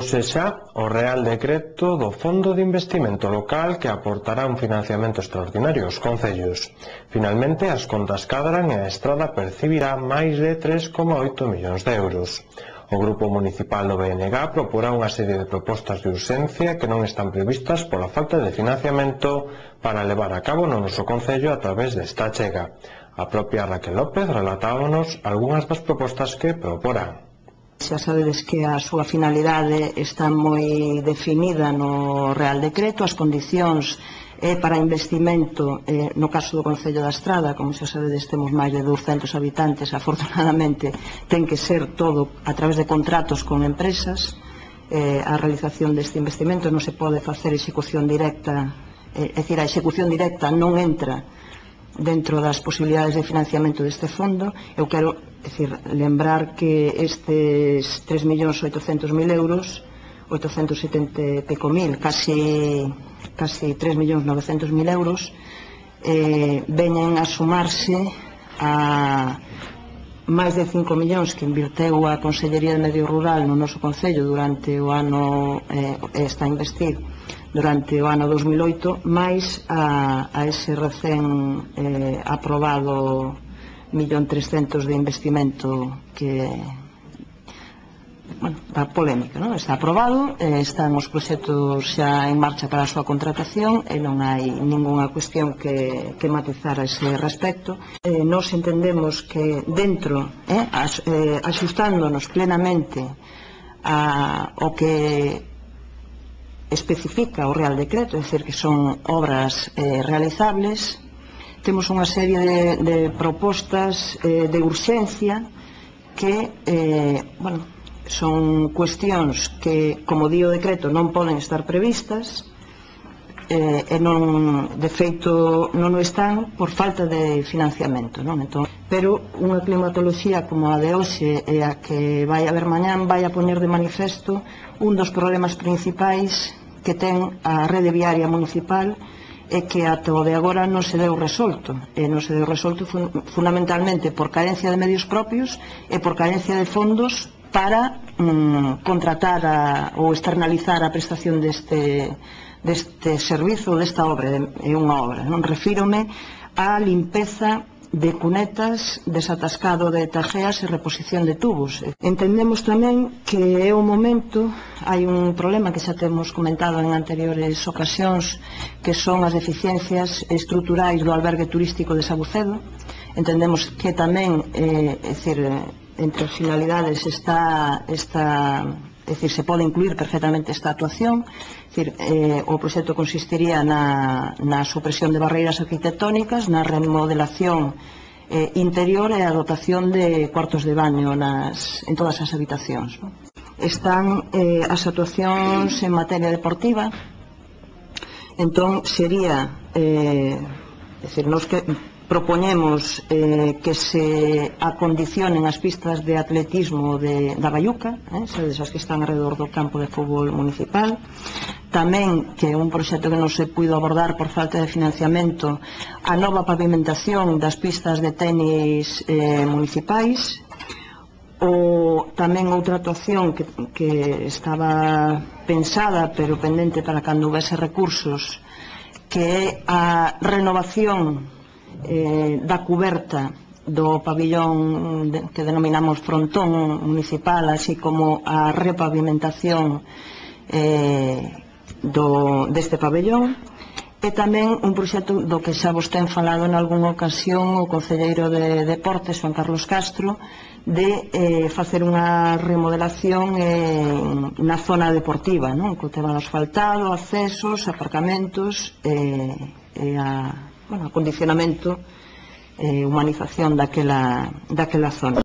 Xa o Real Decreto do Fondo de Investimento Local que aportará un financiamento extraordinario aos concellos. Finalmente, as contas cadran e a Estrada percibirá máis de 3,8 millóns de euros. O Grupo Municipal do BNG proporá unha serie de propostas de urxencia que non están previstas pola falta de financiamento para levar a cabo no noso concello a través desta achega. A propia Raquel López relatábanos algunhas das propostas que proporán. Xa sabedes que a súa finalidade está moi definida no Real Decreto, as condicións para investimento, no caso do Concello da Estrada, como xa sabedes temos máis de 200 habitantes, afortunadamente ten que ser todo a través de contratos con empresas, a realización deste investimento non se pode facer execución directa, é dicir, a execución directa non entra dentro das posibilidades de financiamento deste fondo. Eu quero lembrar que estes 3.800.000 euros, 870 e pico mil, casi 3.900.000 euros, veñen a sumarse a máis de 5 millóns que invirteu a Consellería de Medio Rural no noso Concello durante o ano, está a investir durante o ano 2008, máis a ese recén aprobado 1.300.000 de investimento que, bueno, da polémica, non? Está aprobado, están os proxectos xa en marcha para a súa contratación e non hai ningunha cuestión que matizar a ese respecto. Nos entendemos que dentro, axustándonos plenamente ao que especifica o Real Decreto, é dicir, que son obras realizables, temos unha serie de propostas de urxencia que, bueno, son cuestións que, como di o decreto, non poden estar previstas e non, de feito, non o están por falta de financiamento, non? Entón, pero unha climatoloxía como a de hoxe e a que vai haber mañán vai a poñer de manifesto un dos problemas principais que ten a rede viaria municipal e que ata o de agora non se deu resolto. E non se deu resolto fundamentalmente por carencia de medios propios e por carencia de fondos para contratar ou externalizar a prestación deste servizo, desta obra. É unha obra, non? Refírome á limpeza de cunetas, desatascado de tajeas e reposición de tubos. Entendemos tamén que é o momento, hai un problema que xa temos comentado en anteriores ocasións, que son as deficiencias estruturais do albergue turístico de Sabucedo. Entendemos que tamén, entre as finalidades está, é dicir, se pode incluir perfectamente esta actuación. O proxecto consistiría na supresión de barreiras arquitectónicas, na remodelación interior e a dotación de cuartos de baño en todas as habitacións. Están as actuacións en materia deportiva, entón sería, nos que propoñemos que se acondicionen as pistas de atletismo da Baiuca, esas que están alrededor do campo de fútbol municipal. Tamén, que é un proxecto que non se puido abordar por falta de financiamento, a nova pavimentación das pistas de tenis municipais. Tamén outra actuación que estaba pensada pero pendente para cando houvese recursos, que é a renovación da cuberta do pabillón que denominamos frontón municipal, así como a repavimentación deste pabellón, e tamén un proxecto do que xa vos ten falado en algunha ocasión o concelleiro de Deportes, Juan Carlos Castro, de facer unha remodelación na zona deportiva, co tema do asfaltado, accesos, aparcamentos e acondicionamento, humanización daquela zona.